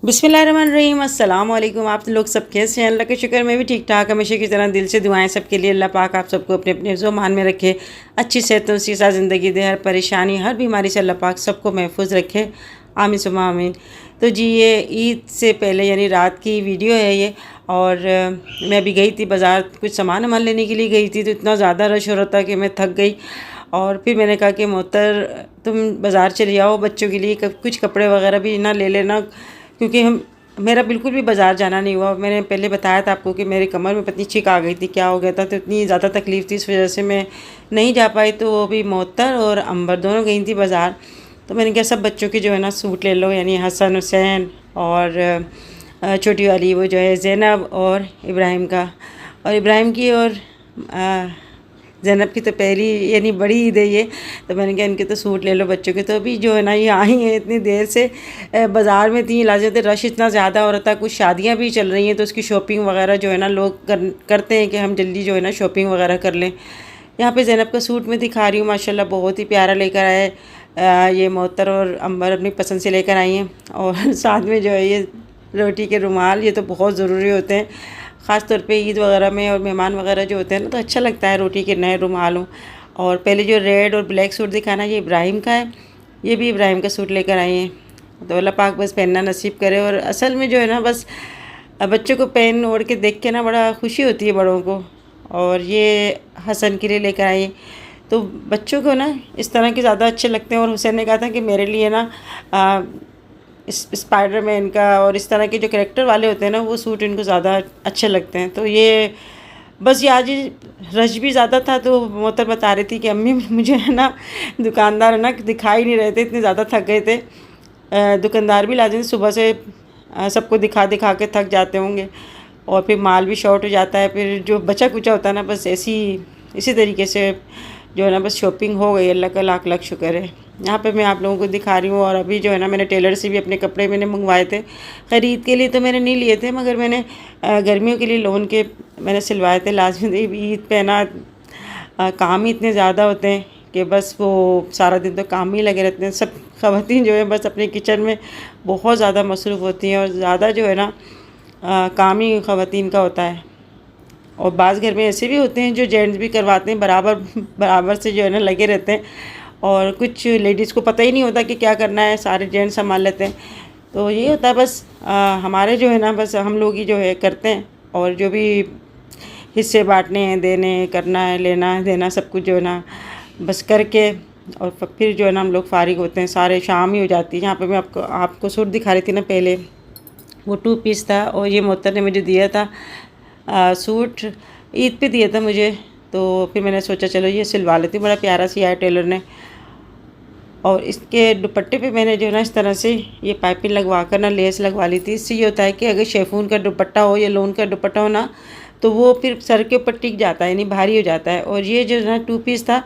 बिस्मिल्लाहिर्रहमानिर्रहीम अस्सलाम वालेकुम। आप लोग सब कैसे हैं? अल्लाह का शुक्र मैं भी ठीक ठाक। हमेशा की तरह दिल से दुआएं सबके लिए। अल्लाह पाक आप सबको अपने अपने हिफ्ज़ व मान में रखे, अच्छी सेहतों के साथ ज़िंदगी दे, हर परेशानी हर बीमारी से अल्लाह पाक सबको महफूज रखे। आमीन सुम्मा आमीन। तो जी ये ईद से पहले यानी रात की वीडियो है ये। और मैं अभी गई थी बाज़ार, कुछ सामान वामान लेने के लिए गई थी, तो इतना ज़्यादा रश हो रहा था कि मैं थक गई। और फिर मैंने कहा कि मोहतर तुम बाज़ार चले जाओ, बच्चों के लिए कुछ कपड़े वगैरह भी ना ले लेना, क्योंकि हम मेरा बिल्कुल भी बाज़ार जाना नहीं हुआ। मैंने पहले बताया था आपको कि मेरी कमर में पतनी छिक आ गई थी, क्या हो गया था, तो इतनी ज़्यादा तकलीफ़ थी, इस वजह से मैं नहीं जा पाई। तो वो भी मोहतर और अंबर दोनों गई थी बाज़ार। तो मैंने कहा सब बच्चों के जो है ना सूट ले लो, यानी हसन हुसैन और छोटी वाली वो जो है ज़ैनब और इब्राहिम का, और इब्राहिम की और ज़ैनब की तो पहली यानी बड़ी ईद है ये। तो मैंने कहा इनके तो सूट ले लो बच्चों के। तो अभी जो है ना ये आई हैं, इतनी देर से बाज़ार में थी, लाजत रश इतना ज़्यादा हो रहा था, कुछ शादियां भी चल रही हैं, तो उसकी शॉपिंग वगैरह जो है ना लोग करते हैं कि हम जल्दी जो है ना शॉपिंग वगैरह कर लें। यहाँ पे ज़ैनब का सूट मैं दिखा रही हूँ, माशाल्लाह बहुत ही प्यारा लेकर आए। ये मोहतर और अंबर अपनी पसंद से लेकर आई हैं। और साथ में जो है ये रोटी के रुमाल, ये तो बहुत ज़रूरी होते हैं ख़ास तौर पे ईद वगैरह में, और मेहमान वगैरह जो होते हैं ना, तो अच्छा लगता है रोटी के नए रुमाल हों। और पहले जो रेड और ब्लैक सूट दिखाना, ये इब्राहिम का है, ये भी इब्राहिम का सूट लेकर आई हैं। तो अल्लाह पाक बस पहनना नसीब करे। और असल में जो है ना बस बच्चों को पहन ओढ़ के देख के ना बड़ा खुशी होती है बड़ों को। और ये हसन के लिए लेकर आई हैं। तो बच्चों को ना इस तरह के ज़्यादा अच्छे लगते हैं। और हुसैन ने कहा था कि मेरे लिए ना स्पाइडरमैन का और इस तरह के जो कैरेक्टर वाले होते हैं ना, वो सूट इनको ज़्यादा अच्छे लगते हैं। तो ये बस ये आज रश भी ज़्यादा था, तो मोहतर बता रही थी कि अम्मी मुझे है ना दुकानदार है ना दिखाई नहीं रहे थे, इतने ज़्यादा थक गए थे। दुकानदार भी लाजमी सुबह से सबको दिखा दिखा के थक जाते होंगे, और फिर माल भी शॉर्ट हो जाता है, फिर जो बचा कुचा होता है ना, बस इसी तरीके से जो है ना बस शॉपिंग हो गई। अल्लाह का लाख लाख शुक्र है। यहाँ पे मैं आप लोगों को दिखा रही हूँ। और अभी जो है ना मैंने टेलर से भी अपने कपड़े मैंने मंगवाए थे, ख़रीद के लिए तो मैंने नहीं लिए थे, मगर मैंने गर्मियों के लिए लोन के मैंने सिलवाए थे। लाजमी ईद पे ना काम ही इतने ज़्यादा होते हैं कि बस वो सारा दिन तो काम ही लगे रहते हैं। सब ख़वातीन जो है बस अपने किचन में बहुत ज़्यादा मसरूफ़ होती हैं, और ज़्यादा जो है ना काम ही ख़वातीन का होता है। और बाज़ घर में ऐसे भी होते हैं जो जेंट्स भी करवाते हैं, बराबर बराबर से जो है ना लगे रहते हैं। और कुछ लेडीज़ को पता ही नहीं होता कि क्या करना है, सारे जेंट्स संभाल लेते हैं। तो ये होता है बस हमारे जो है ना बस हम लोग ही जो है करते हैं। और जो भी हिस्से बांटने हैं, देने करना है, लेना है, देना, सब कुछ जो है ना बस करके, और फिर जो है ना हम लोग फ़ारिग होते हैं, सारे शाम ही हो जाती है। यहाँ पे मैं आपको सूट दिखा रही थी ना पहले, वो 2 पीस था, और ये मोहतर ने मुझे दिया था सूट, ईद पे दिया था मुझे। तो फिर मैंने सोचा चलो ये सिलवा लेती हूँ, बड़ा प्यारा सिया है टेलर ने। और इसके दुपट्टे पे मैंने जो है ना इस तरह से ये पाइपिंग लगवा कर ना लेस लगवा ली थी। इससे ये होता है कि अगर शेफून का दुपट्टा हो या लोन का दुपट्टा हो ना, तो वो फिर सर के ऊपर टिक जाता है, यानी भारी हो जाता है। और ये जो है ना 2 पीस था,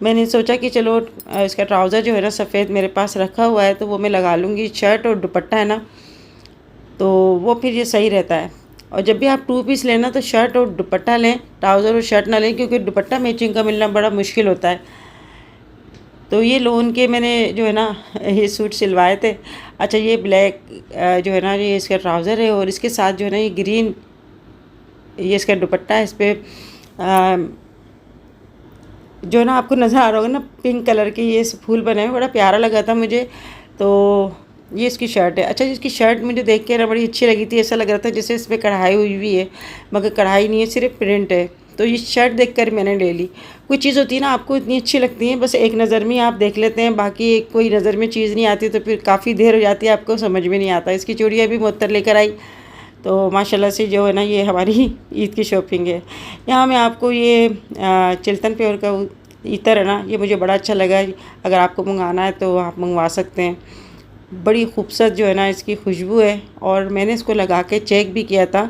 मैंने सोचा कि चलो इसका ट्राउज़र जो है ना सफ़ेद मेरे पास रखा हुआ है, तो वो मैं लगा लूँगी। शर्ट और दुपट्टा है ना, तो वो फिर ये सही रहता है। और जब भी आप 2 पीस लेना तो शर्ट और दुपट्टा लें, ट्राउज़र और शर्ट ना लें, क्योंकि दुपट्टा मैचिंग का मिलना बड़ा मुश्किल होता है। तो ये लोन के मैंने जो है ना ये सूट सिलवाए थे। अच्छा, ये ब्लैक जो है ना ये इसका ट्राउज़र है, और इसके साथ जो है ना ये ग्रीन ये इसका दुपट्टा है। इस पर जो है ना आपको नज़र आ रहा होगा ना पिंक कलर के ये फूल बने हुए, बड़ा प्यारा लगा था मुझे। तो ये इसकी शर्ट है। अच्छा, इसकी शर्ट मुझे देख के ना बड़ी अच्छी लगी थी, ऐसा लग रहा था जैसे इस पर कढ़ाई हुई हुई है, मगर कढ़ाई नहीं है, सिर्फ प्रिंट है। तो ये शर्ट देखकर मैंने ले ली। कोई चीज़ होती है ना आपको इतनी अच्छी लगती है, बस एक नज़र में आप देख लेते हैं, बाकी कोई नज़र में चीज़ नहीं आती, तो फिर काफ़ी देर हो जाती है, आपको समझ में नहीं आता। इसकी चूड़ियाँ भी मुअत्तर लेकर आई। तो माशाल्लाह से जो है ना ये हमारी ईद की शॉपिंग है। यहाँ मैं आपको ये चिल्तन प्योर का इतर है ना, ये मुझे बड़ा अच्छा लगा। अगर आपको मंगाना है तो आप मंगवा सकते हैं। बड़ी खूबसूरत जो है ना इसकी खुशबू है, और मैंने इसको लगा के चेक भी किया था,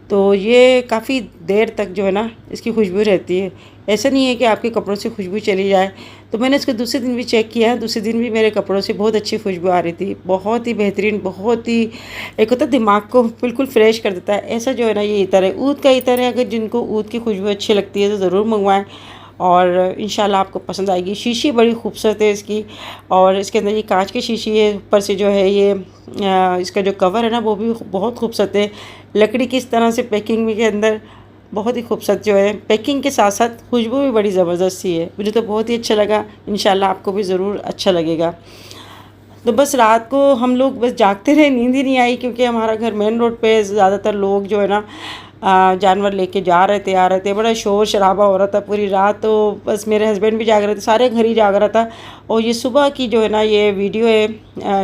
तो ये काफ़ी देर तक जो है ना इसकी खुशबू रहती है। ऐसा नहीं है कि आपके कपड़ों से खुशबू चली जाए। तो मैंने इसको दूसरे दिन भी चेक किया, दूसरे दिन भी मेरे कपड़ों से बहुत अच्छी खुशबू आ रही थी। बहुत ही बेहतरीन, बहुत ही एक होता है दिमाग को बिल्कुल फ्रेश कर देता है, ऐसा जो है ना ये इतर है। ऊद का इतर है, अगर जिनको ऊद की खुशबू अच्छी लगती है तो ज़रूर मंगवाएँ। और इंशाल्लाह आपको पसंद आएगी। शीशी बड़ी खूबसूरत है इसकी, और इसके अंदर ये कांच की शीशी है। ऊपर से जो है ये इसका जो कवर है ना वो भी बहुत खूबसूरत है। लकड़ी की इस तरह से पैकिंग के अंदर बहुत ही खूबसूरत जो है, पैकिंग के साथ साथ खुशबू भी बड़ी ज़बरदस्त सी है। मुझे तो बहुत ही अच्छा लगा, इंशाल्लाह आपको भी ज़रूर अच्छा लगेगा। तो बस रात को हम लोग बस जागते रहे, नींद ही नहीं आई, क्योंकि हमारा घर मेन रोड पे है। ज़्यादातर लोग जो है ना जानवर लेके जा रहे थे, आ रहे थे, बड़ा शोर शराबा हो रहा था पूरी रात। तो बस मेरे हस्बैंड भी जाग रहे थे, सारे घर ही जाग रहा था। और ये सुबह की जो है ना ये वीडियो है,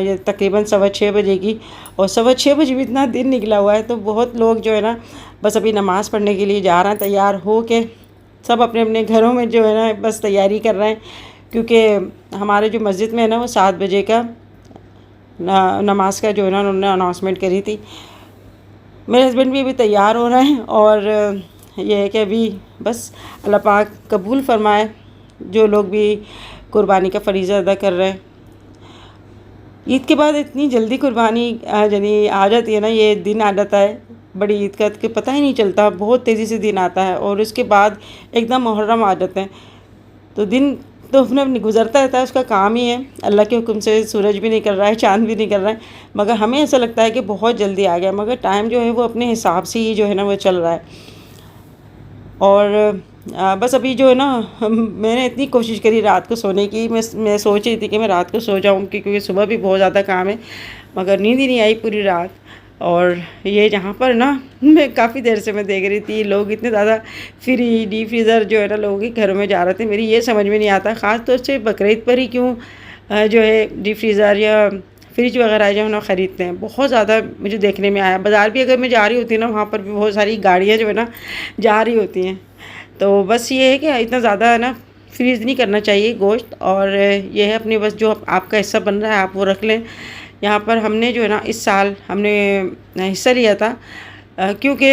ये तकरीबन 6:15 बजे की, और 6:15 बजे भी इतना दिन निकला हुआ है। तो बहुत लोग जो है ना बस अभी नमाज़ पढ़ने के लिए जा रहे हैं, तैयार हो के सब अपने अपने घरों में जो है ना बस तैयारी कर रहे हैं, क्योंकि हमारे जो मस्जिद में है ना वो 7 बजे का नमाज का जो है ना उन्होंने अनाउंसमेंट करी थी। मेरे हस्बैंड भी अभी तैयार हो रहे हैं, और ये है कि अभी बस अल्लाह पाक कबूल फरमाए जो लोग भी कुर्बानी का फ़रीज़ा अदा कर रहे हैं। ईद के बाद इतनी जल्दी कुर्बानी यानी आ जाती है ना, ये दिन आ जाता है बड़ी ईद का कि पता ही नहीं चलता, बहुत तेज़ी से दिन आता है। और उसके बाद एकदम मुहर्रम आ जाते हैं, तो दिन तो अपने गुजरता रहता है, उसका काम ही है। अल्लाह के हुक्म से सूरज भी निकल रहा है, चाँद भी निकल रहा है, मगर हमें ऐसा लगता है कि बहुत जल्दी आ गया, मगर टाइम जो है वो अपने हिसाब से ही जो है ना वो चल रहा है। और बस अभी जो है ना मैंने इतनी कोशिश करी रात को सोने की, मैं सोच रही थी कि मैं रात को सो जाऊँ, क्योंकि सुबह भी बहुत ज़्यादा काम है, मगर नींद ही नहीं आई पूरी रात। और ये जहाँ पर ना मैं काफ़ी देर से मैं देख रही थी, लोग इतने ज़्यादा फ्रिज डीप फ्रीज़र जो है ना लोगों के घरों में जा रहे थे। मेरी ये समझ में नहीं आता, ख़ास तौर से बकरीद पर ही क्यों जो है डीप फ्रीज़र या फ्रिज वगैरह जो है ना ख़रीदते हैं। बहुत ज़्यादा मुझे देखने में आया। बाज़ार भी अगर मैं जा रही होती ना, वहाँ पर भी बहुत सारी गाड़ियाँ जो है ना जा रही होती हैं। तो बस ये है कि इतना ज़्यादा है ना फ्रीज़ नहीं करना चाहिए गोश्त, और ये है अपने बस जो आपका हिस्सा बन रहा है आप वो रख लें। यहाँ पर हमने जो है ना इस साल हमने हिस्सा लिया था, क्योंकि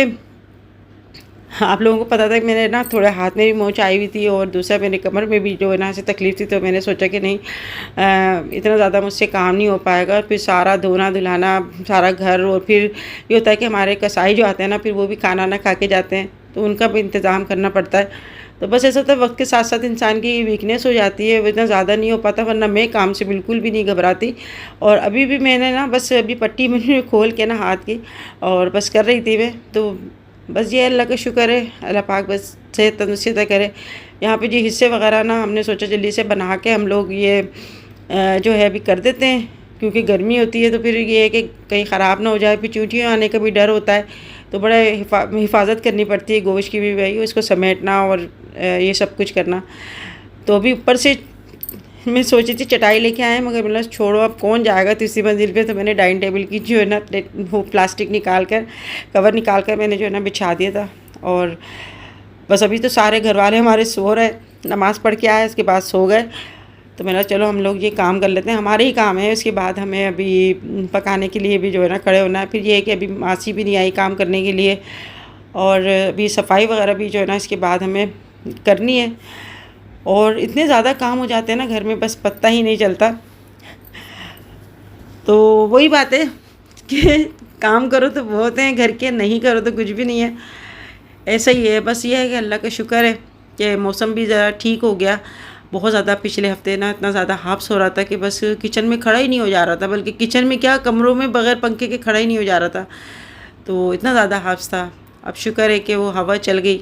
आप लोगों को पता था कि मेरे ना थोड़ा हाथ में भी मोच आई हुई थी, और दूसरा मेरे कमर में भी जो है ना ऐसे तकलीफ़ थी। तो मैंने सोचा कि नहीं इतना ज़्यादा मुझसे काम नहीं हो पाएगा, फिर सारा धोना धुलाना सारा घर, और फिर ये होता है कि हमारे कसाई जो आते हैं ना फिर वो भी खाना ना खा के जाते हैं, तो उनका भी इंतज़ाम करना पड़ता है। तो बस ऐसा होता है वक्त के साथ साथ इंसान की वीकनेस हो जाती है, वो इतना ज़्यादा नहीं हो पाता, वरना मैं काम से बिल्कुल भी नहीं घबराती। और अभी भी मैंने ना बस अभी पट्टी मैंने खोल के ना हाथ की और बस कर रही थी मैं। तो बस ये अल्लाह का शुक्र है, अल्लाह पाक बस सेहत तंदुरुस्ती अता करे। यहाँ पे जो हिस्से वगैरह ना हमने सोचा जल्दी से बना के हम लोग ये जो है अभी कर देते हैं, क्योंकि गर्मी होती है तो फिर ये है कि कहीं ख़राब ना हो जाए, फिर चींटियाँ आने का भी डर होता है, तो बड़ा हिफाजत करनी पड़ती है गोश्त की भी भाई, इसको समेटना और ये सब कुछ करना। तो अभी ऊपर से मैं सोची थी चटाई लेके आए, मगर मतलब छोड़ो अब कौन जाएगा तीसरी मंजिल पे। तो मैंने डाइनिंग टेबल की जो है ना वो प्लास्टिक निकाल कर कवर निकाल कर मैंने जो है ना बिछा दिया था। और बस अभी तो सारे घर वाले हमारे सो रहे, नमाज़ पढ़ के आए उसके बाद सो गए। तो मैंने चलो हम लोग ये काम कर लेते हैं, हमारे ही काम है। उसके बाद हमें अभी पकाने के लिए भी जो है ना खड़े होना है। फिर ये है कि अभी मासी भी नहीं आई काम करने के लिए, और अभी सफाई वगैरह भी जो है ना इसके बाद हमें करनी है। और इतने ज़्यादा काम हो जाते हैं ना घर में, बस पता ही नहीं चलता। तो वही बात है कि काम करो तो बहुत हैं घर के, नहीं करो तो कुछ भी नहीं है, ऐसा ही है। बस ये है कि अल्लाह का शुक्र है कि मौसम भी ज़रा ठीक हो गया। बहुत ज़्यादा पिछले हफ्ते ना इतना ज़्यादा हाफ्स हो रहा था कि बस किचन में खड़ा ही नहीं हो जा रहा था, बल्कि किचन में क्या कमरों में बग़ैर पंखे के खड़ा ही नहीं हो जा रहा था। तो इतना ज़्यादा हाफ्स था। अब शुक्र है कि वो हवा चल गई।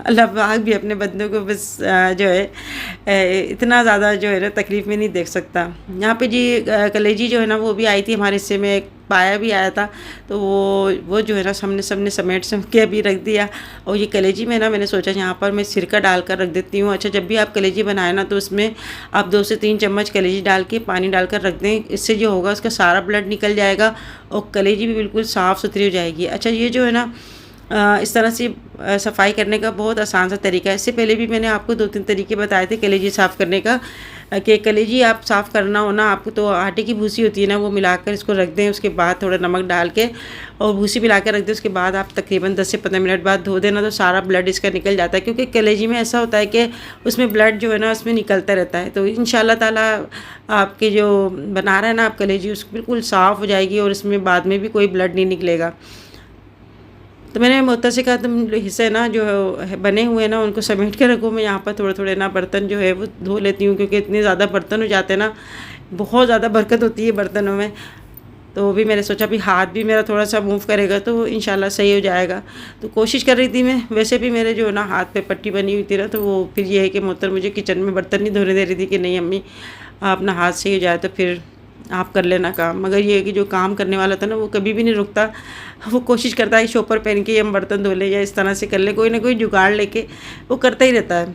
अल्लाह पाक भी अपने बंदों को बस जो है इतना ज़्यादा जो है ना तकलीफ़ में नहीं देख सकता। यहाँ पे जी कलेजी जो है ना वो भी आई थी हमारे हिस्से में, एक पाया भी आया था। तो वो जो है ना सबने समेट के अभी रख दिया। और ये कलेजी में ना मैंने सोचा यहाँ पर मैं सिरका डाल कर रख देती हूँ। अच्छा, जब भी आप कलेजी बनाए ना तो उसमें आप 2 से 3 चम्मच कलेजी डाल के पानी डालकर रख दें। इससे जो होगा उसका सारा ब्लड निकल जाएगा और कलेजी भी बिल्कुल साफ़ सुथरी हो जाएगी। अच्छा, ये जो है ना इस तरह से सफाई करने का बहुत आसान सा तरीका है। इससे पहले भी मैंने आपको 2-3 तरीके बताए थे कलेजी साफ़ करने का, कि कलेजी आप साफ़ करना हो ना आपको तो आटे की भूसी होती है ना वो मिलाकर इसको रख दें। उसके बाद थोड़ा नमक डाल के और भूसी मिला कर रख दें। उसके बाद आप तकरीबन 10 से 15 मिनट बाद धो देना, तो सारा ब्लड इसका निकल जाता है। क्योंकि कलेजी में ऐसा होता है कि उसमें ब्लड जो है ना उसमें निकलता रहता है। तो इंशाल्लाह ताला आपके जो बना रहा है ना आप कलेजी, उसको बिल्कुल साफ़ हो जाएगी और इसमें बाद में भी कोई ब्लड नहीं निकलेगा। तो मैंने मोहतर से कहा तुम हिस्से ना जो बने हुए हैं ना उनको समेट के रखो, मैं यहाँ पर थोड़े थोड़े ना बर्तन जो है वो धो लेती हूँ, क्योंकि इतने ज़्यादा बर्तन हो जाते हैं ना, बहुत ज़्यादा बरकत होती है बर्तनों में। तो वो भी मैंने सोचा भी हाथ भी मेरा थोड़ा सा मूव करेगा तो इंशाल्लाह सही हो जाएगा। तो कोशिश कर रही थी मैं, वैसे भी मेरे जो ना हाथ पे पट्टी बनी हुई थी ना, तो वो फिर ये है कि मोहतर मुझे किचन में बर्तन नहीं धोने दे रही थी कि नहीं अम्मी अपना हाथ सही हो जाए तो फिर आप कर लेना काम। मगर ये है कि जो काम करने वाला था ना वो कभी भी नहीं रुकता, वो कोशिश करता है शॉपर पहन के हम बर्तन धो लें या इस तरह से कर ले, कोई ना कोई जुगाड़ लेके वो करता ही रहता है।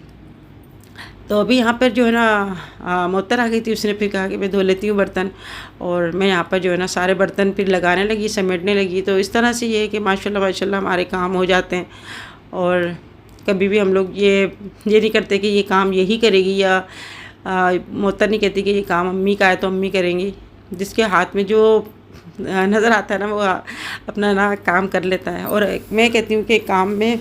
तो अभी यहाँ पर जो है ना मोहतर आ गई थी, उसने फिर कहा कि मैं धो लेती हूँ बर्तन, और मैं यहाँ पर जो है ना सारे बर्तन फिर लगाने लगी, समेटने लगी। तो इस तरह से ये है कि माशाल्लाह माशाल्लाह हमारे काम हो जाते हैं, और कभी भी हम लोग ये नहीं करते कि ये काम यही करेगी, या मोहतर नहीं कहती कि ये काम अम्मी का है तो अम्मी करेंगी। जिसके हाथ में जो नज़र आता है ना वो अपना ना काम कर लेता है। और मैं कहती हूँ कि काम में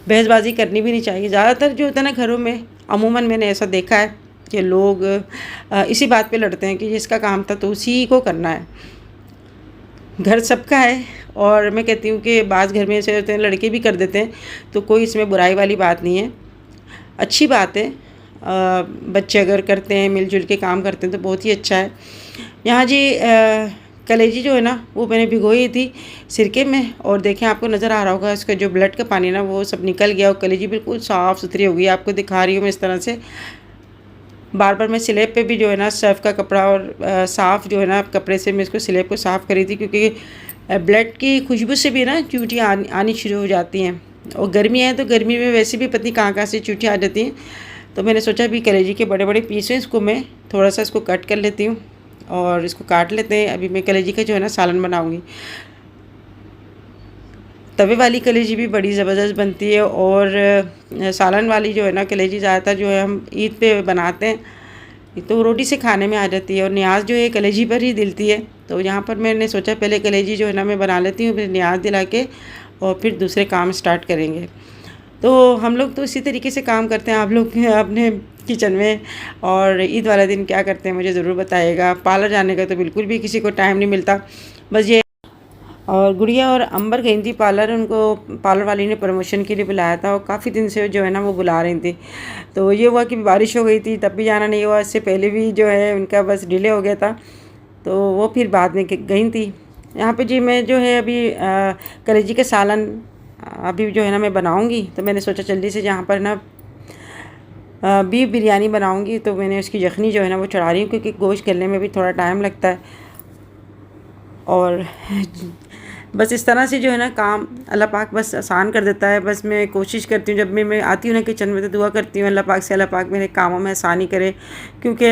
बहसबाजी करनी भी नहीं चाहिए। ज़्यादातर जो होता है ना घरों में अमूमन मैंने ऐसा देखा है कि लोग इसी बात पे लड़ते हैं कि जिसका काम था तो उसी को करना है। घर सबका है, और मैं कहती हूँ कि बाज़ घर में ऐसे होते हैं लड़के भी कर देते हैं, तो कोई इसमें बुराई वाली बात नहीं है, अच्छी बात है। बच्चे अगर करते हैं मिलजुल के काम करते हैं तो बहुत ही अच्छा है। यहाँ जी कलेजी जो है ना वो मैंने भिगोई थी सिरके में, और देखें आपको नज़र आ रहा होगा इसका जो ब्लड का पानी ना वो सब निकल गया, और कलेजी बिल्कुल साफ़ सुथरी हो गई। आपको दिखा रही हूँ मैं इस तरह से। बार बार मैं स्लेब पे भी जो है ना सर्फ का कपड़ा और साफ़ जो है ना कपड़े से मैं इसको स्लेब को साफ़ करी थी, क्योंकि ब्लड की खुशबू से भी ना चूटियाँ आनी शुरू हो जाती हैं, और गर्मी है तो गर्मी में वैसे भी पता नहीं कहाँ से चूटियाँ आ जाती हैं। तो मैंने सोचा भी कलेजी के बड़े बड़े पीस हैं, इसको मैं थोड़ा सा इसको कट कर लेती हूँ और इसको काट लेते हैं। अभी मैं कलेजी का जो है ना सालन बनाऊँगी। तवे वाली कलेजी भी बड़ी ज़बरदस्त बनती है, और सालन वाली जो है ना कलेजी ज़्यादातर जो है हम ईद पे बनाते हैं तो रोटी से खाने में आ जाती है, और न्याज जो है कलेजी पर ही दिलती है। तो यहाँ पर मैंने सोचा पहले कलेजी जो है ना मैं बना लेती हूँ, फिर न्याज दिला के और फिर दूसरे काम स्टार्ट करेंगे। तो हम लोग तो इसी तरीके से काम करते हैं। आप लोग अपने किचन में और ईद वाला दिन क्या करते हैं मुझे ज़रूर बताइएगा। पार्लर जाने का तो बिल्कुल भी किसी को टाइम नहीं मिलता, बस ये। और गुड़िया और अंबर गई थी पार्लर, उनको पार्लर वाली ने प्रमोशन के लिए बुलाया था, और काफ़ी दिन से जो है ना वो बुला रही थी। तो ये हुआ कि बारिश हो गई थी तब भी जाना नहीं हुआ, इससे पहले भी जो है उनका बस डिले हो गया था, तो वो फिर बाद में गई थी। यहाँ पे जी मैं जो है अभी कलेजी का सालन अभी जो है ना मैं बनाऊँगी, तो मैंने सोचा जल्दी से जहाँ पर ना बीफ बिरयानी बनाऊँगी तो मैंने उसकी यखनी जो है ना वो चढ़ा रही हूँ, क्योंकि गोश्त गलने में भी थोड़ा टाइम लगता है। और बस इस तरह से जो है ना काम अल्लाह पाक बस आसान कर देता है। बस मैं कोशिश करती हूँ जब मैं आती हूँ ना किचन में तो दुआ करती हूँ अल्लाह पाक से, अल्लाह पाक मेरे कामों में आसानी करे, क्योंकि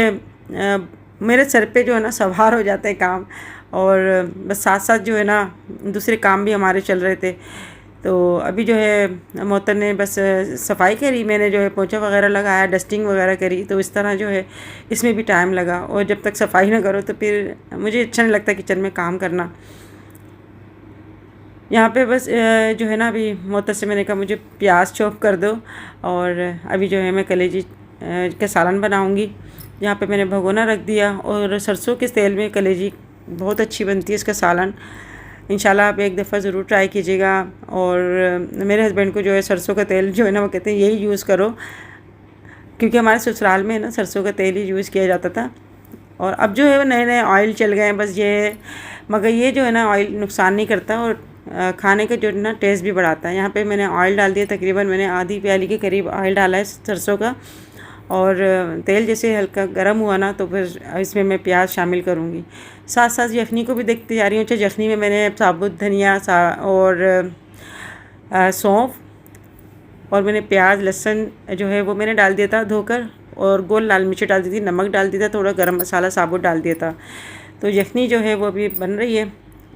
मेरे सर पे जो है ना सवार हो जाते हैं काम, और बस साथ साथ जो है ना दूसरे काम भी हमारे चल रहे थे। तो अभी जो है मोहतर ने बस सफाई करी, मैंने जो है पोंछा वगैरह लगाया, डस्टिंग वगैरह करी, तो इस तरह जो है इसमें भी टाइम लगा। और जब तक सफाई ना करो तो फिर मुझे अच्छा नहीं लगता किचन में काम करना। यहाँ पे बस जो है ना अभी मोहतर से मैंने कहा मुझे प्याज चॉप कर दो, और अभी जो है मैं कलेजी का सालन बनाऊँगी। यहाँ पे मैंने भगोना रख दिया, और सरसों के तेल में कलेजी बहुत अच्छी बनती है इसका सालन। इंशाल्लाह आप एक दफ़ा ज़रूर ट्राई कीजिएगा। और मेरे हस्बैंड को जो है सरसों का तेल जो है ना वो कहते हैं यही यूज़ करो, क्योंकि हमारे ससुराल में ना सरसों का तेल ही यूज़ किया जाता था। और अब जो है वो नए नए ऑयल चल गए हैं, बस ये मगर ये जो है ना ऑयल नुकसान नहीं करता, और खाने का जो ना टेस्ट भी बढ़ाता है। यहाँ पे मैंने ऑयल डाल दिया, तकरीबन मैंने आधी प्याली के करीब ऑयल डाला है सरसों का। और तेल जैसे हल्का गर्म हुआ ना तो फिर इसमें मैं प्याज शामिल करूँगी। साथ साथ यखनी को भी देखती जा रही हूँ। अच्छा, यखनी में मैंने साबुत धनिया और सौंफ, और मैंने प्याज लहसुन जो है वो मैंने डाल दिया था धोकर, और गोल लाल मिर्च डाल दी थी, नमक डाल दिया था, थोड़ा गरम मसाला साबुत डाल दिया था। तो यखनी जो है वो अभी बन रही है।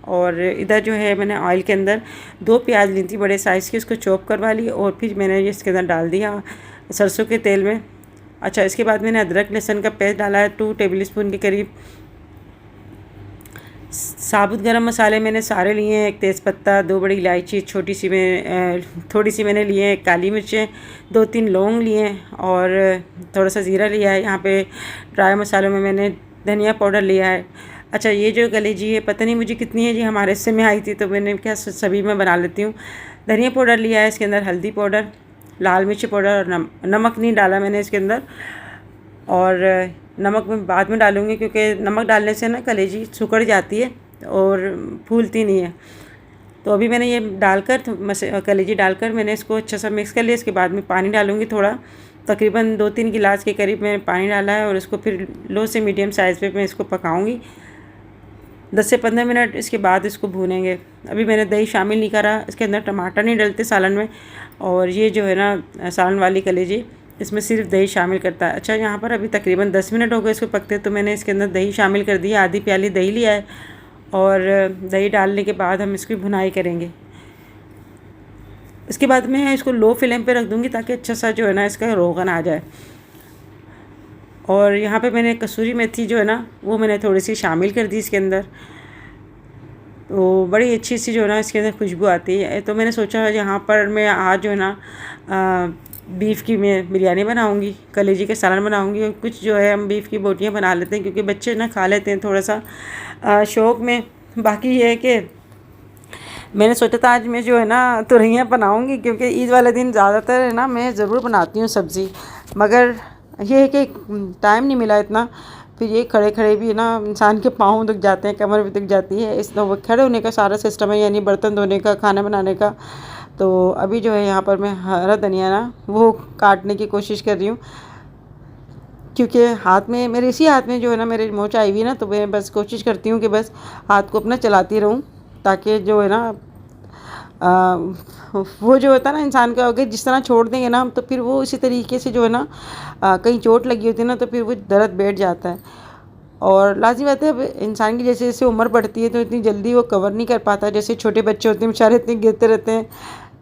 और इधर जो है मैंने ऑयल के अंदर 2 प्याज ली थी बड़े साइज़ की, उसको चॉप करवा ली, और फिर मैंने इसके अंदर डाल दिया सरसों के तेल में। अच्छा, इसके बाद मैंने अदरक लहसुन का पेस्ट डाला है 2 टेबल स्पून के करीब। साबुत गरम मसाले मैंने सारे लिए हैं, 1 तेज़पत्ता, 2 बड़ी इलायची छोटी सी में थोड़ी सी मैंने लिए हैं, काली मिर्चें 2-3 लौंग लिए हैं, और थोड़ा सा ज़ीरा लिया है। यहाँ पे ड्राई मसालों में मैंने धनिया पाउडर लिया है, अच्छा, ये जो कलेजी है पता नहीं मुझे कितनी है जी, हमारे हिस्से में आई थी तो मैंने क्या सभी में बना लेती हूँ। धनिया पाउडर लिया है, इसके अंदर हल्दी पाउडर, लाल मिर्च पाउडर और नमक नहीं डाला मैंने इसके अंदर। और नमक मैं बाद में डालूँगी क्योंकि नमक डालने से ना कलेजी सिकुड़ जाती है और फूलती नहीं है। तो अभी मैंने ये डालकर कलेजी डालकर मैंने इसको अच्छा सा मिक्स कर लिया। इसके बाद में पानी डालूँगी थोड़ा, तकरीबन 2-3 गिलास के करीब मैंने पानी डाला है और इसको फिर लो से मीडियम साइज़ पे मैं इसको पकाऊंगी 10 से 15 मिनट। इसके बाद इसको भूनेंगे। अभी मैंने दही शामिल नहीं करा, इसके अंदर टमाटर नहीं डलते सालन में, और ये जो है ना सालन वाली कलेजी इसमें सिर्फ दही शामिल करता है। अच्छा, यहाँ पर अभी तकरीबन 10 मिनट हो गए इसको पकते, तो मैंने इसके अंदर दही शामिल कर दिया, आधी प्याली दही लिया है। और दही डालने के बाद हम इसकी भुनाई करेंगे। इसके बाद मैं इसको लो फ्लेम पे रख दूँगी ताकि अच्छा सा जो है ना इसका रोगन आ जाए। और यहाँ पे मैंने कसूरी मेथी जो है ना वो मैंने थोड़ी सी शामिल कर दी इसके अंदर, तो बड़ी अच्छी सी जो है ना इसके अंदर खुशबू आती है। तो मैंने सोचा यहाँ पर मैं आज जो है ना बीफ़ की मैं बिरयानी बनाऊँगी, कलेजी के सालन बनाऊँगी, और कुछ जो है हम बीफ़ की बोटियाँ बना लेते हैं क्योंकि बच्चे ना खा लेते हैं थोड़ा सा शौक़ में। बाकी ये है कि मैंने सोचा था आज मैं जो है ना तुरैया बनाऊँगी क्योंकि ईद वाले दिन ज़्यादातर है ना मैं ज़रूर बनाती हूँ सब्ज़ी, मगर ये है कि टाइम नहीं मिला इतना। फिर ये खड़े खड़े भी ना इंसान के पाँव दुख जाते हैं, कमर भी दुख जाती है। इस तो खड़े होने का सारा सिस्टम है, यानी बर्तन धोने का, खाना बनाने का। तो अभी जो है यहाँ पर मैं हरा धनिया ना वो काटने की कोशिश कर रही हूँ क्योंकि हाथ में मेरे इसी हाथ में जो है ना मेरी मोच आई हुई ना, तो मैं बस कोशिश करती हूँ कि बस हाथ को अपना चलाती रहूँ ताकि जो है ना वो जो होता है ना इंसान का, अगर जिस तरह छोड़ देंगे ना हम तो फिर वो इसी तरीके से जो है ना कहीं चोट लगी होती है ना तो फिर वो दर्द बैठ जाता है। और लाज़मी बात है, अब इंसान की जैसे जैसे उम्र बढ़ती है तो इतनी जल्दी वो कवर नहीं कर पाता। जैसे छोटे बच्चे होते हैं बेचारे इतने गिरते रहते हैं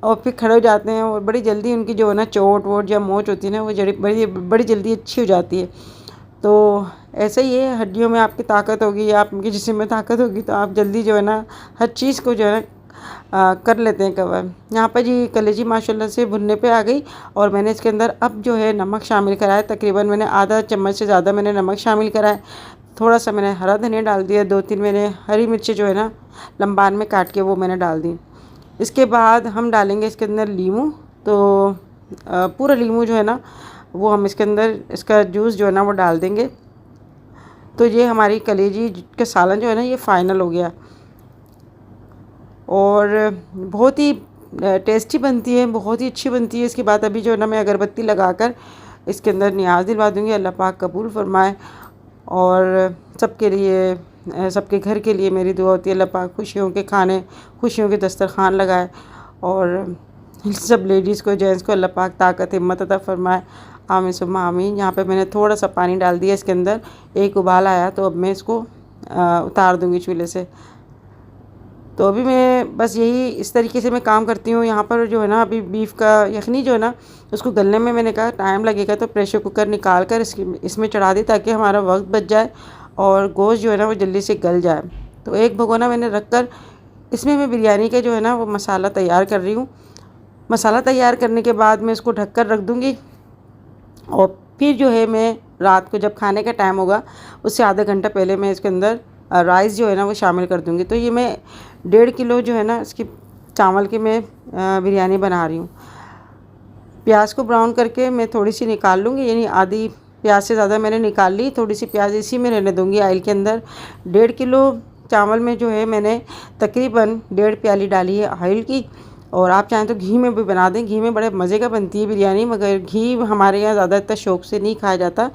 और फिर खड़े हो जाते हैं और बड़ी जल्दी उनकी जो है ना चोट वोट या मोच होती है ना वो बड़ी जल्दी अच्छी हो जाती है। तो ऐसे ही है, हड्डियों में आपकी ताकत होगी या आपके जिस्म में ताकत होगी तो आप जल्दी जो है ना हर चीज़ को जो है ना कर लेते हैं कवर। यहाँ पर जी कलेजी माशाल्लाह से भुनने पे आ गई और मैंने इसके अंदर अब जो है नमक शामिल करा है। तकरीबन मैंने आधा चम्मच से ज़्यादा मैंने नमक शामिल करा है। थोड़ा सा मैंने हरा धनिया डाल दिया, 2-3 मैंने हरी मिर्चें जो है ना लंबान में काट के वो मैंने डाल दी। इसके बाद हम डालेंगे इसके अंदर लीमू। तो पूरा लीमू जो है ना वो हम इसके अंदर इसका जूस जो है ना वो डाल देंगे। तो ये हमारी कलेजी का सालन जो है ना ये फ़ाइनल हो गया और बहुत ही टेस्टी बनती है, बहुत ही अच्छी बनती है। इसके बाद अभी जो है ना मैं अगरबत्ती लगाकर इसके अंदर नियाज़ दिलवा दूँगी। अल्लाह पाक कबूल फरमाए और सबके लिए, सबके घर के लिए मेरी दुआ होती है अल्लाह पाक खुशियों के खाने, खुशियों के दस्तरखान लगाए और सब लेडीज़ को, जेंट्स को अल्लाह पाक ताकत हिम्मत अता फरमाए। आमीन सुम्मा आमीन। यहाँ पे मैंने थोड़ा सा पानी डाल दिया इसके अंदर, एक उबाल आया तो अब मैं इसको उतार दूँगी चूल्हे से। तो अभी मैं बस यही इस तरीके से मैं काम करती हूँ। यहाँ पर जो है ना अभी बीफ का यखनी जो है ना उसको गलने में मैंने कहा टाइम लगेगा तो प्रेशर कुकर निकाल कर इसमें चढ़ा दी ताकि हमारा वक्त बच जाए और गोश्त जो है ना वो जल्दी से गल जाए। तो एक भगोना मैंने रख कर इसमें मैं बिरयानी का जो है ना वो मसाला तैयार कर रही हूँ। मसाला तैयार करने के बाद मैं इसको ढक कर रख दूँगी और फिर जो है मैं रात को जब खाने का टाइम होगा उससे आधा घंटा पहले मैं इसके अंदर राइस जो है ना वो शामिल कर दूँगी। तो ये मैं 1.5 किलो जो है ना इसकी चावल की मैं बिरयानी बना रही हूँ। प्याज को ब्राउन करके मैं थोड़ी सी निकाल लूँगी, यानी आधी प्याज से ज़्यादा मैंने निकाल ली। थोड़ी सी प्याज इसी में रहने दूँगी ऑयल के अंदर। 1.5 किलो चावल में जो है मैंने तकरीबन 1.5 प्याली डाली है ऑयल की, और आप चाहें तो घी में भी बना दें। घी में बड़े मज़े का बनती है बिरयानी, मगर घी हमारे यहाँ ज़्यादा इतना शौक़ से नहीं खाया जाता।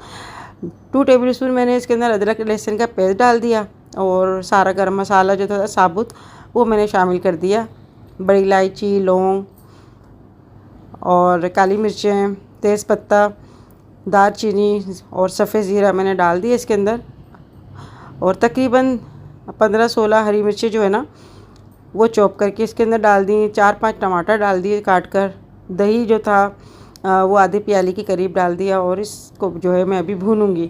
2 टेबल स्पून मैंने इसके अंदर अदरक लहसुन का पेस्ट डाल दिया और सारा गरम मसाला जो था साबुत वो मैंने शामिल कर दिया। बड़ी इलायची, लौंग और काली मिर्चें, तेज़पत्ता, दालचीनी और सफ़ेद ज़ीरा मैंने डाल दिया इसके अंदर, और तकरीबन 15-16 हरी मिर्चें जो है ना वो चॉप करके इसके अंदर डाल दी। 4-5 टमाटर डाल दिए काट कर। दही जो था वो आधी प्याली के करीब डाल दिया और इसको जो है मैं अभी भूनूंगी।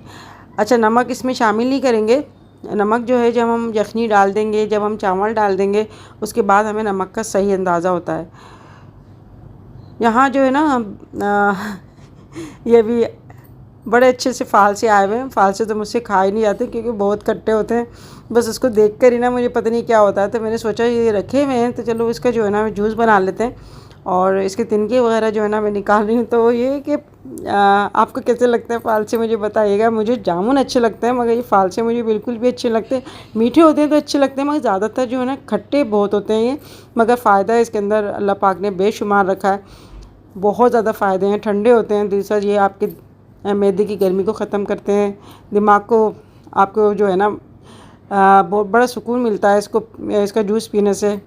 अच्छा, नमक इसमें शामिल नहीं करेंगे। नमक जो है जब हम यखनी डाल देंगे, जब हम चावल डाल देंगे उसके बाद हमें नमक का सही अंदाज़ा होता है। यहाँ जो है ना ये भी बड़े अच्छे से फाल से आए हुए हैं। फाल से तो मुझसे खा ही नहीं जाते क्योंकि बहुत खट्टे होते हैं, बस उसको देख कर ही ना मुझे पता नहीं क्या होता है, तो मैंने सोचा ये रखे हुए हैं तो चलो इसका जो है ना जूस बना लेते हैं। और इसके तिनके वगैरह जो है ना मैं निकाल रही हूँ। तो ये कि आपको कैसे लगता है फ़ालसे मुझे बताइएगा। मुझे जामुन अच्छे लगते हैं मगर ये फ़ालसे मुझे बिल्कुल भी अच्छे लगते। मीठे होते हैं तो अच्छे लगते हैं मगर ज़्यादातर जो है ना खट्टे बहुत होते हैं ये। मगर फ़ायदा है इसके अंदर अल्लाह पाक ने बेशुमार रखा है, बहुत ज़्यादा फ़ायदे हैं। ठंडे होते हैं, दूसरा ये आपके मैदे की गर्मी को ख़त्म करते हैं, दिमाग को आपको जो है ना बहुत बड़ा सुकून मिलता है इसका जूस पीने से।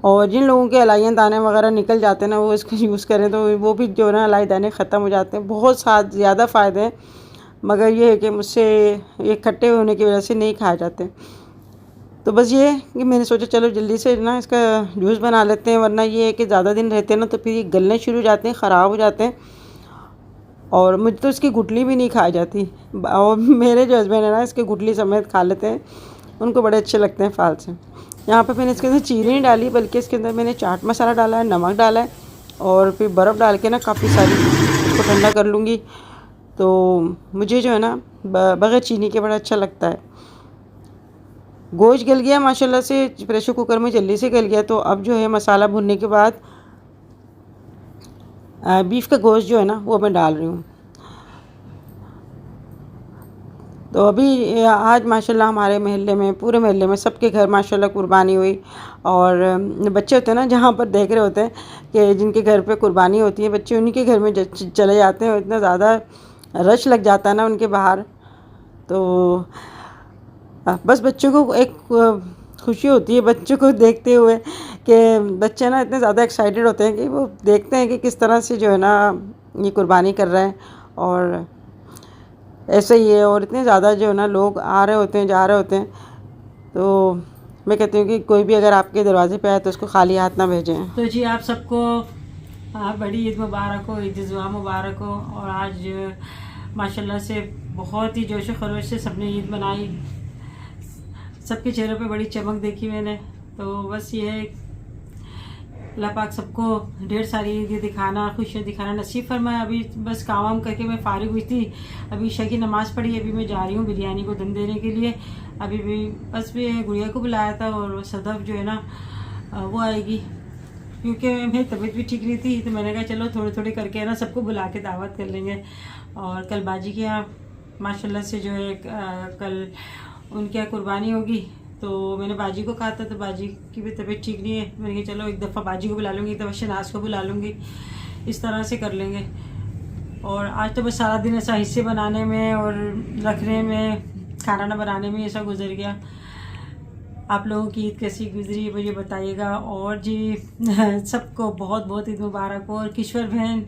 और जिन लोगों के अलाइयाँ दाने वगैरह निकल जाते हैं ना वो इसको यूज़ करें तो वो भी जो है ना अलाई दाने ख़त्म हो जाते हैं। बहुत ज़्यादा फ़ायदे हैं मगर ये है कि मुझसे ये खट्टे होने की वजह से नहीं खाए जाते। तो बस ये है कि मैंने सोचा चलो जल्दी से ना इसका जूस बना लेते हैं, वरना ये है कि ज़्यादा दिन रहते हैं ना तो फिर ये गलने शुरू हो जाते हैं, ख़राब हो जाते हैं। और मुझे तो इसकी गुठली भी नहीं खाई जाती, और मेरे जो हस्बैंड है ना इसकी गुठली समेत खा लेते हैं, उनको बड़े अच्छे लगते हैं फ़ालसे। यहाँ पे मैंने इसके अंदर चीनी नहीं डाली बल्कि इसके अंदर मैंने चाट मसाला डाला है, नमक डाला है और फिर बर्फ़ डाल के ना काफ़ी सारी इसको ठंडा कर लूँगी। तो मुझे जो है ना बग़ैर चीनी के बड़ा अच्छा लगता है। गोश्त गल गया माशाल्लाह से, प्रेशर कुकर में जल्दी से गल गया। तो अब जो है मसाला भुनने के बाद बीफ का गोश्त जो है ना वो मैं डाल रही हूँ। तो अभी आज माशाल्लाह हमारे मोहल्ले में, पूरे मोहल्ले में सबके घर माशाल्लाह कुर्बानी हुई। और बच्चे होते हैं ना जहाँ पर देख रहे होते हैं कि जिनके घर पे कुर्बानी होती है, बच्चे उन्हीं के घर में चले जाते हैं, इतना ज़्यादा रश लग जाता है ना उनके बाहर। तो बस बच्चों को एक खुशी होती है बच्चों को देखते हुए कि बच्चे ना इतने ज़्यादा एक्साइटेड होते हैं कि वो देखते हैं कि किस तरह से जो है ना ये कुर्बानी कर रहे हैं। और ऐसे ही है, और इतने ज़्यादा जो है ना लोग आ रहे होते हैं, जा रहे होते हैं। तो मैं कहती हूँ कि कोई भी अगर आपके दरवाजे पे आए तो उसको खाली हाथ ना भेजें। तो जी आप सबको बड़ी ईद मुबारक हो, ईद जुआ मुबारक हो। और आज माशाल्लाह से बहुत ही जोश खरोश से सबने ईद मनाई, सबके चेहरों पे बड़ी चमक देखी मैंने। तो बस ये है अल्लाह पाक सबको ढेर सारी ईद दिखाना, खुशियाँ दिखाना नसीब फरमाए। अभी बस काम वाम करके मैं फ़ारिग हुई थी, अभी ईशा की नमाज़ पढ़ी, अभी मैं जा रही हूँ बिरयानी को दम देने के लिए। अभी भी बस भी गुड़िया को बुलाया था और सदफ जो है ना वो आएगी, क्योंकि मेरी तबीयत भी ठीक नहीं थी। तो मैंने कहा चलो थोड़ी थोड़ी करके ना सबको बुला के दावत कर लेंगे। और कल बाजी के यहाँ माशाल्लाह से जो है कल उनके यहाँ कुर्बानी होगी। तो मैंने बाजी को कहा था, तो बाजी की भी तबीयत ठीक नहीं है। मैंने कहा चलो एक दफ़ा बाजी को बुला लूँगी, एक दफ़ा शनाज को बुला लूँगी, इस तरह से कर लेंगे। और आज तो बस सारा दिन ऐसा हिस्से बनाने में और रखने में, खाना ना बनाने में ऐसा गुजर गया। आप लोगों की ईद कैसी गुजरी मुझे बताइएगा। और जी सबको बहुत बहुत ईद मुबारक हो। और किश्वर बहन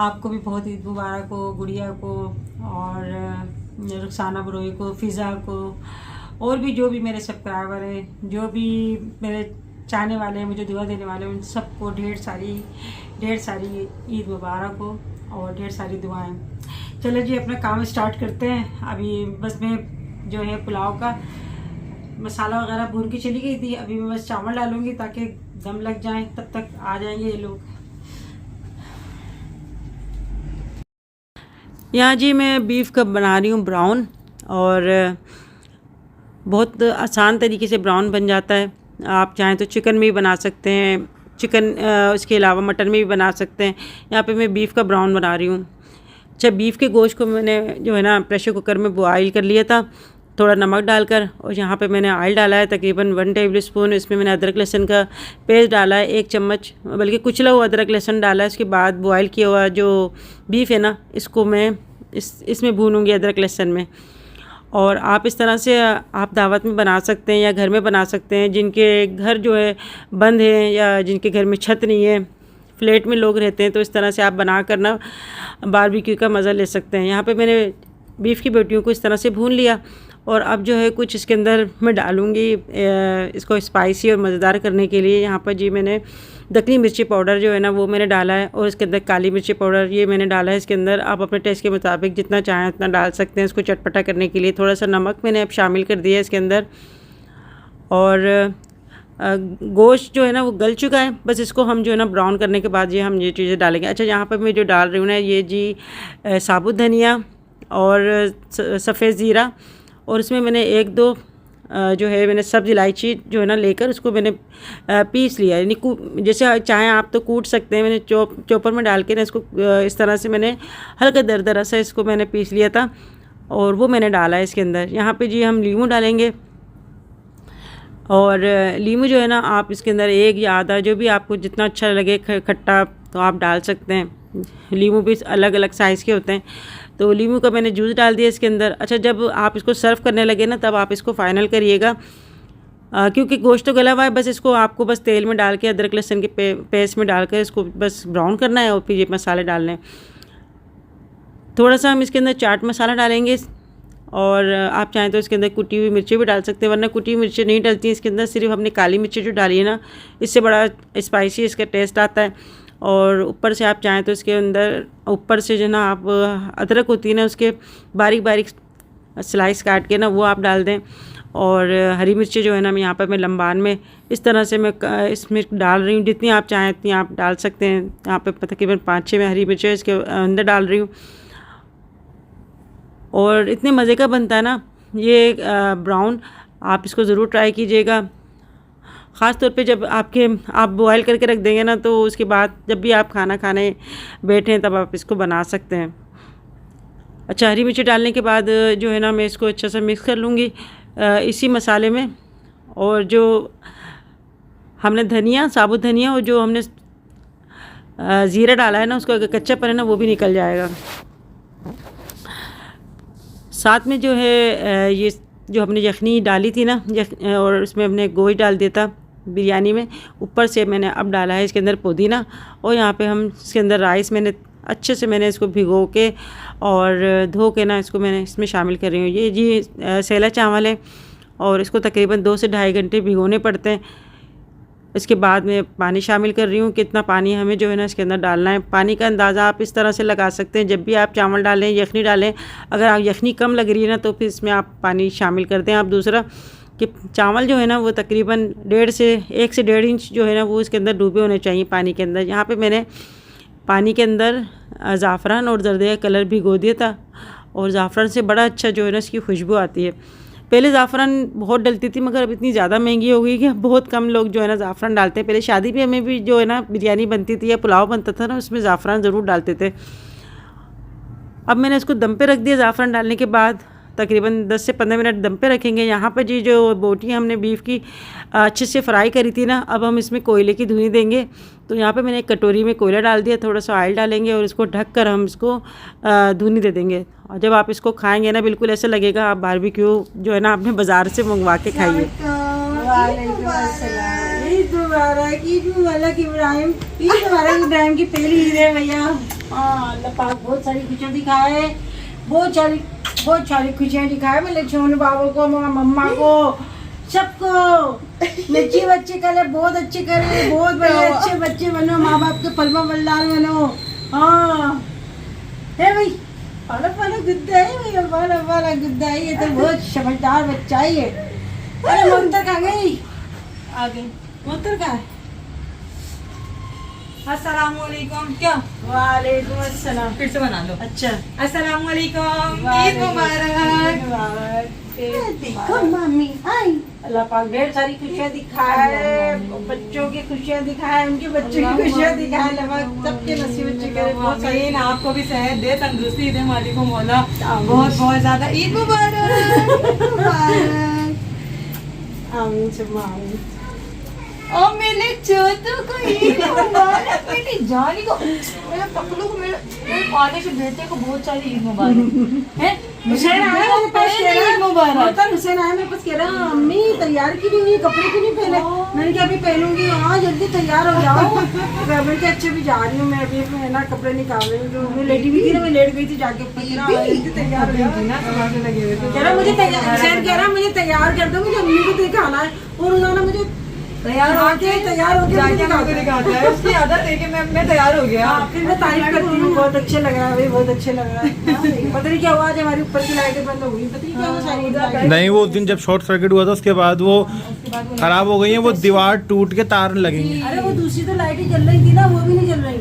आपको भी बहुत ईद मुबारक हो, गुड़िया को और रुखसाना बरोई को, फ़िज़ा को, और भी जो भी मेरे सब्सक्राइबर हैं, जो भी मेरे चाहने वाले हैं, मुझे दुआ देने वाले हैं, उन सबको ढेर सारी ईद मुबारक हो और ढेर सारी दुआएं। चलो जी अपना काम स्टार्ट करते हैं। अभी बस मैं जो है पुलाव का मसाला वगैरह भून के चली गई थी, अभी मैं बस चावल डालूँगी ताकि दम लग जाए, तब तक आ जाएंगे ये लोग। यहाँ जी मैं बीफ का बना रही हूँ ब्राउन, और बहुत आसान तरीके से ब्राउन बन जाता है। आप चाहें तो चिकन में भी बना सकते हैं, उसके अलावा मटन में भी बना सकते हैं। यहाँ पे मैं बीफ का ब्राउन बना रही हूँ। अच्छा, बीफ के गोश्त को मैंने जो है ना प्रेशर कुकर में बॉयल कर लिया था, थोड़ा नमक डालकर। और यहाँ पे मैंने ऑयल डाला है तकरीबन 1 टेबल स्पून। इसमें मैंने अदरक लहसुन का पेस्ट डाला है 1 चम्मच, बल्कि कुचला हुआ अदरक लहसुन डाला है। इसके बाद बॉयल किया हुआ जो बीफ है ना, इसको मैं इसमें भूनूँगी अदरक लहसुन में। और आप इस तरह से आप दावत में बना सकते हैं या घर में बना सकते हैं। जिनके घर जो है बंद है या जिनके घर में छत नहीं है, फ्लैट में लोग रहते हैं, तो इस तरह से आप बना कर ना बारबेक्यू का मज़ा ले सकते हैं। यहाँ पे मैंने बीफ की बोटियों को इस तरह से भून लिया। और अब जो है कुछ इसके अंदर मैं डालूँगी इसको स्पाइसी और मज़ेदार करने के लिए। यहाँ पर जी मैंने दखनी मिर्ची पाउडर जो है ना वो मैंने डाला है, और इसके अंदर काली मिर्ची पाउडर ये मैंने डाला है। इसके अंदर आप अपने टेस्ट के मुताबिक जितना चाहें उतना डाल सकते हैं। इसको चटपटा करने के लिए थोड़ा सा नमक मैंने अब शामिल कर दिया है इसके अंदर। और गोश्त जो है ना वो गल चुका है, बस इसको हम जो है ना ब्राउन करने के बाद हम ये चीज़ें डालेंगे। अच्छा, यहाँ पर मैं जो डाल रही हूँ ना ये जी साबुत धनिया और सफ़ेद ज़ीरा और इसमें मैंने एक दो जो है मैंने सब्ज़ इलायची जो है ना लेकर उसको मैंने पीस लिया, यानी जैसे चाहें आप तो कूट सकते हैं। मैंने चॉपर में डाल के ना इसको इस तरह से मैंने हल्का दरदरा सा इसको मैंने पीस लिया था और वो मैंने डाला है इसके अंदर। यहाँ पे जी हम लीमू डालेंगे और लीमू जो है ना आप इसके अंदर एक या आधा जो भी आपको जितना अच्छा लगे खट्टा तो आप डाल सकते हैं। लीमू भी अलग अलग साइज़ के होते हैं, तो लीमू का मैंने जूस डाल दिया इसके अंदर। अच्छा, जब आप इसको सर्व करने लगे ना तब आप इसको फ़ाइनल करिएगा, क्योंकि गोश्त तो गला हुआ है। बस इसको आपको बस तेल में डाल के अदरक लहसुन के पेस्ट में डाल कर इसको बस ब्राउन करना है और फिर ये मसाले डालने हैं। थोड़ा सा हम इसके अंदर चाट मसाला डालेंगे और आप चाहें तो इसके अंदर कुटी हुई मिर्ची भी डाल सकते हैं, वरना कुटी हुई मिर्ची नहीं डलती इसके अंदर। सिर्फ हमने काली मिर्ची जो डाली है ना, इससे बड़ा स्पाइसी इसका टेस्ट आता है। और ऊपर से आप चाहें तो इसके अंदर ऊपर से जो ना आप अदरक होती है ना उसके बारीक बारीक स्लाइस काट के ना वो आप डाल दें। और हरी मिर्ची जो है ना यहाँ पर मैं लंबान में इस तरह से मैं इसमें डाल रही हूँ, जितनी आप चाहें उतनी आप डाल सकते हैं। यहाँ पे तकरीबन 5-6 मैं हरी मिर्ची इसके अंदर डाल रही हूँ और इतने मज़े का बनता है ना ये ब्राउन। आप इसको ज़रूर ट्राई कीजिएगा, ख़ास तौर पे जब आप बॉयल करके रख देंगे ना तो उसके बाद जब भी आप खाना खाने बैठें तब आप इसको बना सकते हैं। अच्छा, हरी मिर्ची डालने के बाद जो है ना मैं इसको अच्छा सा मिक्स कर लूँगी इसी मसाले में। और जो हमने धनिया, साबुत धनिया और जो हमने ज़ीरा डाला है ना उसका कच्चापन है ना वो भी निकल जाएगा। साथ में जो है ये जो हमने यखनी डाली थी ना और उसमें हमने गोश्त डाल दिया था बिरयानी में, ऊपर से मैंने अब डाला है इसके अंदर पुदीना। और यहाँ पे हम इसके अंदर राइस मैंने अच्छे से मैंने इसको भिगो के और धो के ना इसको मैंने इसमें शामिल कर रही हूँ। ये जी सैला चावल है और इसको तकरीबन 2 से ढाई घंटे भिगोने पड़ते हैं। इसके बाद मैं पानी शामिल कर रही हूँ, कितना पानी हमें जो है ना इसके अंदर डालना है। पानी का अंदाज़ा आप इस तरह से लगा सकते हैं, जब भी आप चावल डालें, यखनी डालें, अगर आप यखनी कम लग रही है ना तो फिर इसमें आप पानी शामिल कर दें। आप दूसरा कि चावल जो है ना वो तकरीबन 1 से 1.5 इंच जो है ना वो इसके अंदर डूबे होने चाहिए पानी के अंदर। यहाँ पे मैंने पानी के अंदर ज़ाफ़रान और जर्दे का कलर भिगो दिया था और ज़ाफ़रान से बड़ा अच्छा जो है ना इसकी खुशबू आती है। पहले ज़ाफ़रान बहुत डलती थी मगर अब इतनी ज़्यादा महंगी हो गई कि बहुत कम लोग जो है ना ज़ाफ़रान डालते हैं। पहले शादी पे हमें भी जो है ना बिरयानी बनती थी या पुलाव बनता था ना उसमें ज़ाफ़रान ज़रूर डालते थे। अब मैंने इसको दम पे रख दिया। ज़ाफ़रान डालने के बाद तकरीबन 10 से 15 मिनट दम पे रखेंगे। यहाँ पर जी जो बोटी हमने बीफ की अच्छे से फ्राई करी थी ना, अब हम इसमें कोयले की धुनी देंगे। तो यहाँ पे मैंने एक कटोरी में कोयला डाल दिया, थोड़ा सा ऑयल डालेंगे और इसको ढक कर हम इसको धुनी दे देंगे। और जब आप इसको खाएंगे ना बिल्कुल ऐसा लगेगा आप बारबेक्यू जो है ना आपने बाज़ार से मंगवा के खाइए। इब्राहिम की पहली ईद है भैया। अल्लाह पाक बहुत सारी खुशियाँ दिखाए, बहुत सारी खुशियाँ दिखाए मेरे छोटे बाबू को, मम्मा को, सबको। बच्चे करे, बहुत अच्छे करे, बहुत बड़े अच्छे बच्चे बनो, माँ बाप के पलमा बल्लाल बनो। हाँ है भाई, वाला गुद्दा है भैया, वाला गुद्दा है। ये तो बहुत समझदार बच्चा है ये। अरे मोहतर कहाँ गई? आ गई। मोहतर कहाँ है? अस्सलामुअलैकुम। क्या? वालेकुम अस्सलाम। फिर से बना लो। अच्छा, अस्सलामुअलैकुम, ईद मुबारक। देखो मम्मी आई, अल्लाह पाक ढेर सारी खुशियाँ दिखाए, बच्चों की खुशियाँ दिखाए, उनके बच्चों की खुशियाँ दिखाए, सबके नसीब अच्छे करे। बहुत सारी आपको भी सेहत दे, तंदुरुस्ती दे मालिक को मौला, बहुत बहुत ज्यादा। ईद मुबारक। आमीन सुम्मा आमीन। और मेरे छोटू को ईद मुबारक, मेरी जानी को, मेरे पकलू को, मेरे पाले के बेटे को बहुत सारी ईद मुबारक है। हुसैन आया मेरे पास कह रहा ईद मुबारक। हुसैन आया मेरे पास कह रहा अम्मी तैयार की नहीं हुई, कपड़े क्यों नहीं पहने? मैंने कहा अभी पहनूंगी। हाँ जल्दी तैयार हो जाओ। मैं के अच्छे भी जा रही हूँ, मैं अभी है ना कपड़े निकाल रही हूँ। मैं लेटी भी थी ना, मैं लेट गई थी जाके। जल्दी तैयार हो जाओ। कह रहा मुझे हुसैन कह रहा मुझे तैयार कर दो, मुझे अम्मी को दिखाना है। और उन्होंने मुझे तैयार होके दिखाता है, उसकी आदत है कि मैं तैयार हो गया। फिर मैं तारीफ करती हूँ, बहुत अच्छे लग रहा है भाई, बहुत अच्छे लग रहा है। पता नहीं क्या हुआ, आज हमारी ऊपर की लाइटें बंद हो गई, पता नहीं क्या हुआ सारी। नहीं, वो दिन जब शॉर्ट सर्किट हुआ था उसके बाद वो खराब हो गई है, वो दीवार टूट के तार लगेंगे। अरे वो दूसरी तो लाइटें जल रही थी ना, वो भी नहीं जल रही,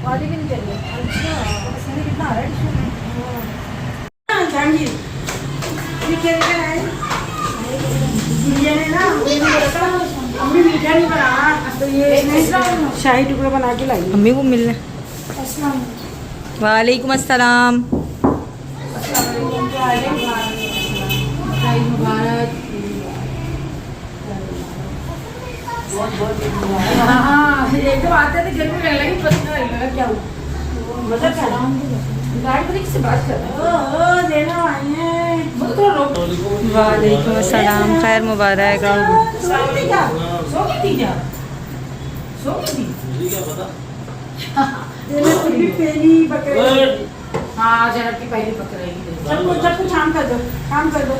वाली भी नहीं जल रही। अच्छा कितना आ रहा है। मीठे लेकर आए। गुड़िया ने ना मम्मी मीठा नहीं बनाना, तो ये शाही टुकड़ा बना के लाई। मम्मी को मिलने। वालेकुम अस्सलाम। हाँ एकदम आते थे घर में लगने लगी, पता नहीं लगा क्या हुआ। मतलब गाड़ी से बात कर देना आई है। वालेकुम अस्सलाम, खैर मुबारक। पहली बकरी, हाँ जनाब की पहली बकरी। सबको शाम कर दो, काम कर दो,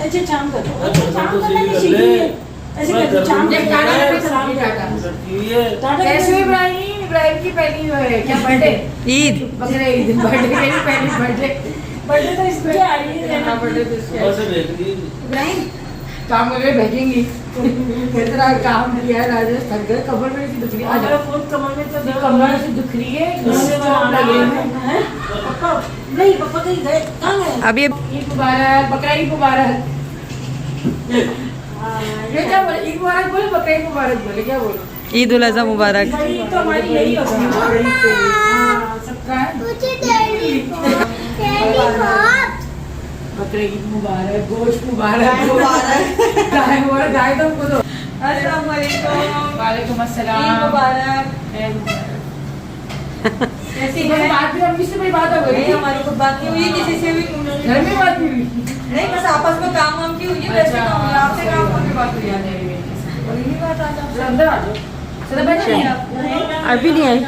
ऐसे शाम कर दो, शाम करने की सीखिए। ऐसे कर दो शाम कर दो। कैसे इब्राहिम, इब्राहिम की पहली क्या बर्थडे? ईद। बकरे ईद, बर्थडे मेरी पहली बर्थडे। बर्थडे तो इसकी आ रही है, बर्थडे तो इसकी। इब्राहिम काम करके भेजेंगी। कितना काम किया है राजेश, थक गए। कमर में से दुख रही है, आज खुद कमर में तो कमर से दुख रही है। पापा नहीं, पापा कहीं गए, कहाँ गए? अभी ईद मुबारक, बकरा ईद मुबारक। ये क्या बोले? ईद मुबारक बोले, बकरा ईद मुबारक बोले, क्या बोले? ईद उल अज़हा मुबारक। तो हमारी यही होती है। हाँ, सबका है। बकरे ईद मुबारक, गोश्त मुबारक, गाय मुबारक, गाय तो हमको दो। अस्सलाम वालेकुम। वालेकुम अस्सलाम। ईद मुबारक। कैसी है? बात भी हम किससे बड़ी बात हो गई? नहीं, हमारी कोई बात नहीं हुई किसी से भी। घर में बात भी हुई। नहीं, बस आपस में काम वाम की हुई है, वैसे अच्छा, तो आपसे काम वाम की बात हुई है। और यही बात आज आपसे अंदर आ जाओ। चलो बैठे नहीं आप? अभी नहीं आई।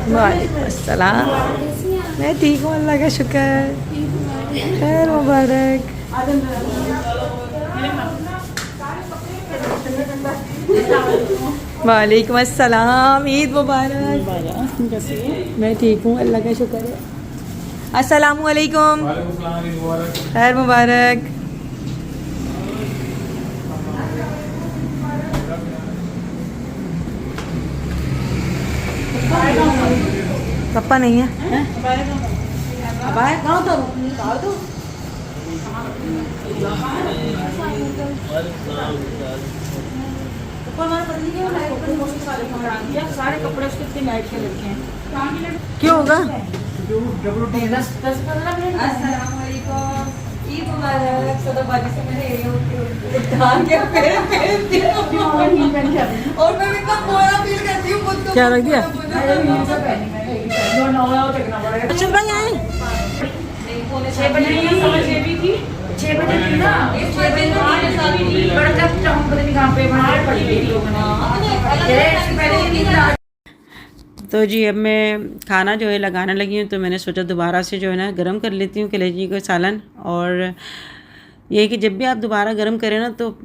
वालेकुम अस्सलाम। मैं ठीक हूँ, अल्लाह का शुक्र। खैर मुबारक। वालेकुम अस्सलाम, ईद मुबारक। मैं ठीक हूँ, अल्लाह का शुक्र है। अस्सलाम वालेकुम। खैर मुबारक। पप्पा नहीं है। सारे कपड़े उसके इतने लाइट के लगे हैं। क्यों होगा? 10-15 मिनट। अस्सलाम वालेकुम, ईद मुबारक। सदाबाजी से मैंने ये उठा के पेड़ और मैं इतना बोरा फील करती हूँ खुद को। क्या रख दिया? अच्छा भाई आए 6 बजे की समझ ये भी थी, 6 बजे थी ना, 6 बजे बड़ा जब हम पता नहीं कहाँ पे बाहर पड़ी गई लोगों ने। तो जी अब मैं खाना जो है लगाने लगी हूँ, तो मैंने सोचा दोबारा से जो है ना गरम कर लेती हूँ कलेजी का सालन। और ये है कि जब भी आप दोबारा गरम करें ना तो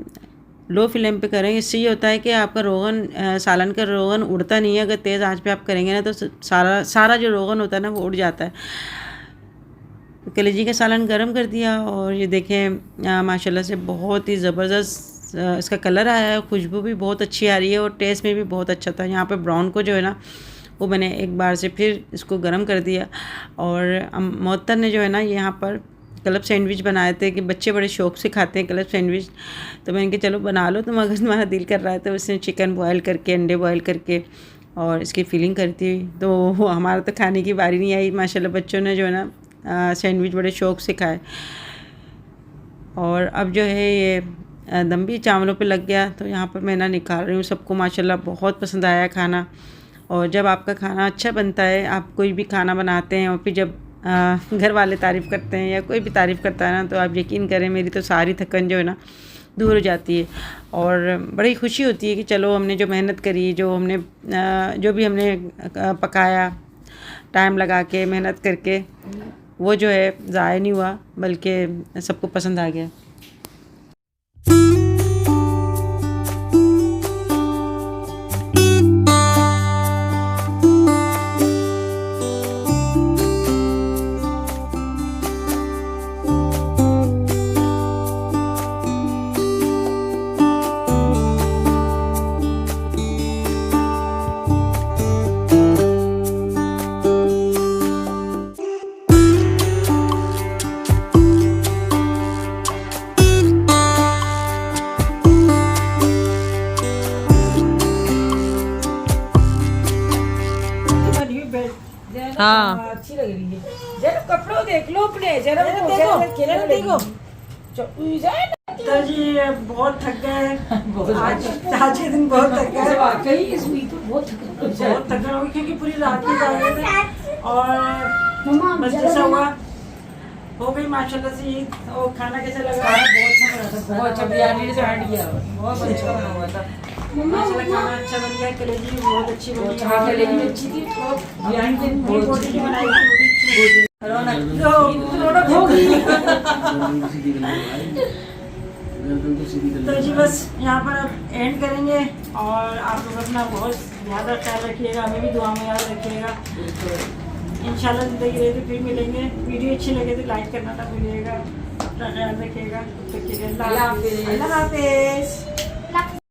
लो फ्लेम पे करें। इससे ये होता है कि आपका रोगन सालन का रोगन उड़ता नहीं है। अगर तेज़ आंच पे आप करेंगे ना तो सारा जो रोगन होता है ना वो उड़ जाता है। तो कलेजी का सालन गरम कर दिया और ये देखें माशाल्लाह से बहुत ही ज़बरदस्त इसका कलर आया है, खुशबू भी बहुत अच्छी आ रही है और टेस्ट में भी बहुत अच्छा था। यहाँ पे ब्राउन को जो है ना वो मैंने एक बार से फिर इसको गरम कर दिया। और मोहत्तर ने जो है ना यहाँ पर क्लब सैंडविच बनाए थे कि बच्चे बड़े शौक़ से खाते हैं क्लब सैंडविच। तो मैंने कहा चलो बना लो, तो मगर तुम्हारा दिल कर रहा है। तो उसने चिकन बॉयल करके, अंडे बॉयल करके और इसकी फीलिंग करती हुई, तो हमारा तो खाने की बारी नहीं आई। माशाल्लाह बच्चों ने जो है ना सैंडविच बड़े शौक़ से खाए। और अब जो है ये दम भी चावलों पे लग गया, तो यहाँ पर मैं ना निकाल रही हूँ। सबको माशाल्लाह बहुत पसंद आया खाना। और जब आपका खाना अच्छा बनता है, आप कोई भी खाना बनाते हैं और फिर जब घर वाले तारीफ़ करते हैं या कोई भी तारीफ़ करता है ना, तो आप यकीन करें मेरी तो सारी थकन जो है ना दूर हो जाती है। और बड़ी खुशी होती है कि चलो हमने जो मेहनत करी, जो भी हमने पकाया टाइम लगा के, मेहनत करके, वो जो है ज़ाया नहीं हुआ बल्कि सबको पसंद आ गया। बेड हाँ अच्छी लग रही है। जरा कपड़ों देख लो अपने, जरा देखो तो जी बहुत थक गए आज के दिन, बहुत थक गए, वाकई इस वीक तो बहुत बहुत थक गए क्योंकि पूरी रात की जागे थे। और बस जैसा हुआ हो गई माशाल्लाह से ईद। और खाना कैसा लगा? बहुत अच्छा बिरयानी ने स्टार्ट किया, बहुत अच्छा बना हुआ था। माशाल्लाह खाना अच्छा बन गया, कलेजी भी बहुत अच्छी बनी है। हाँ कलेजी भी अच्छी थी, तो बिरयानी ने बहुत बोटी अच्छी की बनाई बनाई थी। रौनक हो गई। तो जी बस यहाँ पर अब एंड करेंगे और आप लोग अपना बहुत ज़्यादा ख्याल रखिएगा, हमें भी दुआ में याद रखिएगा। इंशाल्लाह ज़िंदगी रहे तो फिर मिलेंगे। वीडियो अच्छी लगे तो लाइक करना ना भूलिएगा, अपना ख्याल रखिएगा। तब तक के लिए अल्लाह हाफिज़।